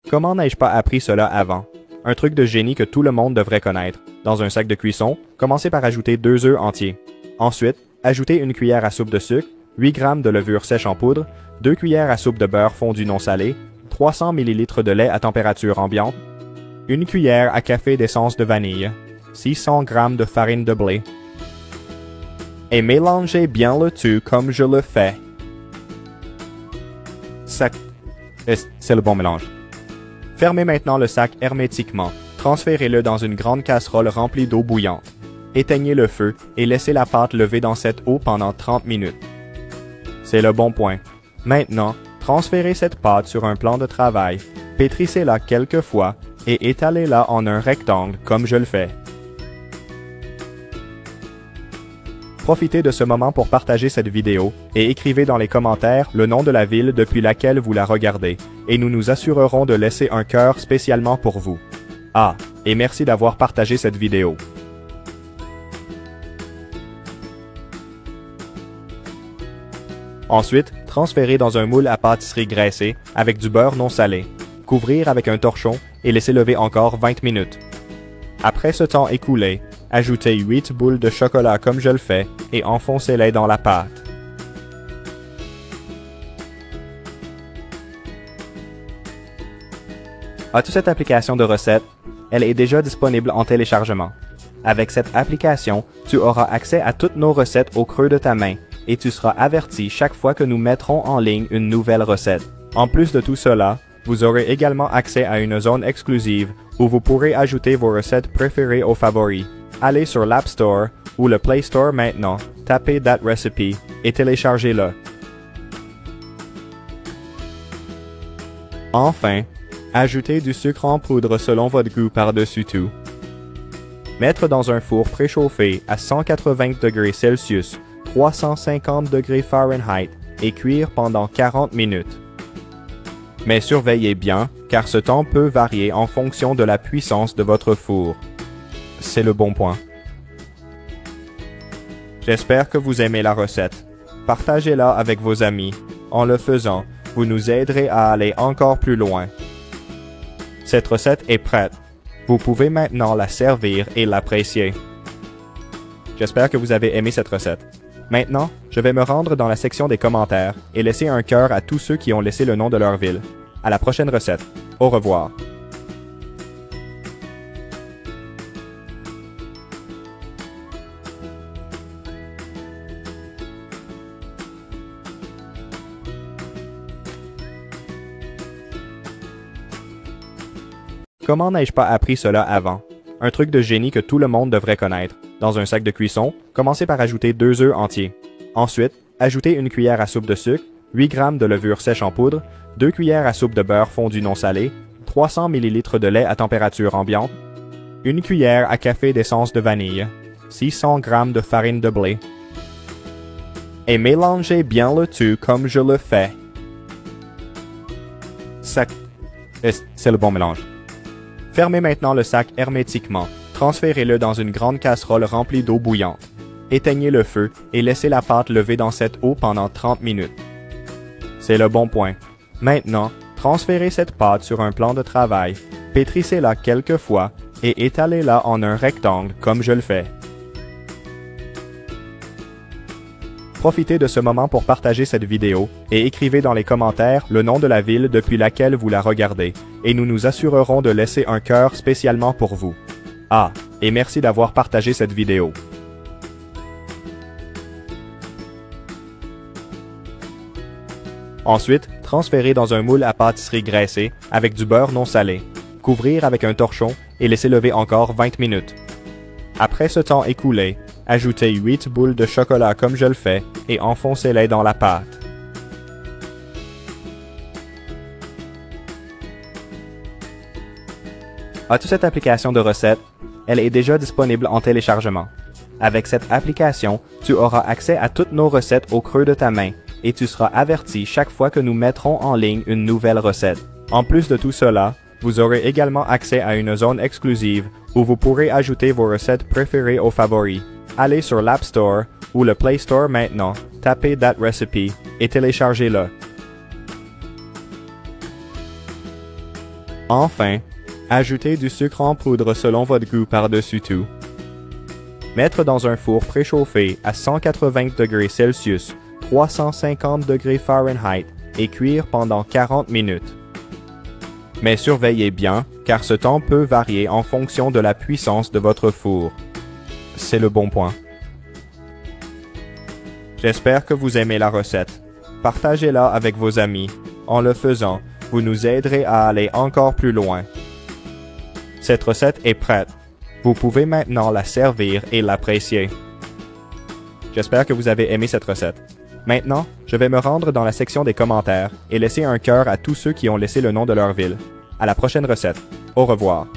Comment n'ai-je pas appris cela avant? Un truc de génie que tout le monde devrait connaître. Dans un sac de cuisson, commencez par ajouter 2 œufs entiers. Ensuite, ajoutez une cuillère à soupe de sucre, 8 g de levure sèche en poudre, 2 cuillères à soupe de beurre fondu non salé, 300 ml de lait à température ambiante, 1 cuillère à café d'essence de vanille, 600 g de farine de blé. Et mélangez bien le tout comme je le fais. C'est le bon mélange. Fermez maintenant le sac hermétiquement. Transférez-le dans une grande casserole remplie d'eau bouillante. Éteignez le feu et laissez la pâte lever dans cette eau pendant 30 minutes. C'est le bon point. Maintenant, transférez cette pâte sur un plan de travail, pétrissez-la quelques fois et étalez-la en un rectangle comme je le fais. Profitez de ce moment pour partager cette vidéo et écrivez dans les commentaires le nom de la ville depuis laquelle vous la regardez et nous nous assurerons de laisser un cœur spécialement pour vous. Ah, et merci d'avoir partagé cette vidéo. Ensuite, transférez dans un moule à pâtisserie graissé avec du beurre non salé. Couvrir avec un torchon et laisser lever encore 20 minutes. Après ce temps écoulé, ajoutez 8 boules de chocolat comme je le fais et enfoncez-les dans la pâte. As-tu cette application de recette? Elle est déjà disponible en téléchargement. Avec cette application, tu auras accès à toutes nos recettes au creux de ta main et tu seras averti chaque fois que nous mettrons en ligne une nouvelle recette. En plus de tout cela, vous aurez également accès à une zone exclusive où vous pourrez ajouter vos recettes préférées aux favoris. Allez sur l'App Store ou le Play Store maintenant, tapez That Recipe et téléchargez-le. Enfin, ajoutez du sucre en poudre selon votre goût par-dessus tout. Mettre dans un four préchauffé à 180 degrés Celsius, 350 degrés Fahrenheit et cuire pendant 40 minutes. Mais surveillez bien, car ce temps peut varier en fonction de la puissance de votre four. C'est le bon point. J'espère que vous aimez la recette. Partagez-la avec vos amis. En le faisant, vous nous aiderez à aller encore plus loin. Cette recette est prête. Vous pouvez maintenant la servir et l'apprécier. J'espère que vous avez aimé cette recette. Maintenant, je vais me rendre dans la section des commentaires et laisser un cœur à tous ceux qui ont laissé le nom de leur ville. À la prochaine recette. Au revoir. Comment n'ai-je pas appris cela avant? Un truc de génie que tout le monde devrait connaître. Dans un sac de cuisson, commencez par ajouter 2 œufs entiers. Ensuite, ajoutez une cuillère à soupe de sucre, 8 g de levure sèche en poudre, 2 cuillères à soupe de beurre fondu non salé, 300 ml de lait à température ambiante, 1 cuillère à café d'essence de vanille, 600 g de farine de blé. Et mélangez bien le tout comme je le fais. C'est le bon mélange. Fermez maintenant le sac hermétiquement. Transférez-le dans une grande casserole remplie d'eau bouillante. Éteignez le feu et laissez la pâte lever dans cette eau pendant 30 minutes. C'est le bon point. Maintenant, transférez cette pâte sur un plan de travail, pétrissez-la quelques fois et étalez-la en un rectangle comme je le fais. Profitez de ce moment pour partager cette vidéo et écrivez dans les commentaires le nom de la ville depuis laquelle vous la regardez et nous nous assurerons de laisser un cœur spécialement pour vous. Ah, et merci d'avoir partagé cette vidéo. Ensuite, transférez dans un moule à pâtisserie graissé avec du beurre non salé. Couvrir avec un torchon et laisser lever encore 20 minutes. Après ce temps écoulé, ajoutez 8 boules de chocolat comme je le fais et enfoncez-les dans la pâte. As-tu cette application de recette? Elle est déjà disponible en téléchargement. Avec cette application, tu auras accès à toutes nos recettes au creux de ta main et tu seras averti chaque fois que nous mettrons en ligne une nouvelle recette. En plus de tout cela, vous aurez également accès à une zone exclusive où vous pourrez ajouter vos recettes préférées aux favoris. Allez sur l'App Store ou le Play Store maintenant, tapez That Recipe et téléchargez-le. Enfin, ajoutez du sucre en poudre selon votre goût par-dessus tout. Mettre dans un four préchauffé à 180 degrés Celsius, 350 degrés Fahrenheit et cuire pendant 40 minutes. Mais surveillez bien, car ce temps peut varier en fonction de la puissance de votre four. C'est le bon point. J'espère que vous aimez la recette. Partagez-la avec vos amis. En le faisant, vous nous aiderez à aller encore plus loin. Cette recette est prête. Vous pouvez maintenant la servir et l'apprécier. J'espère que vous avez aimé cette recette. Maintenant, je vais me rendre dans la section des commentaires et laisser un cœur à tous ceux qui ont laissé le nom de leur ville. À la prochaine recette. Au revoir.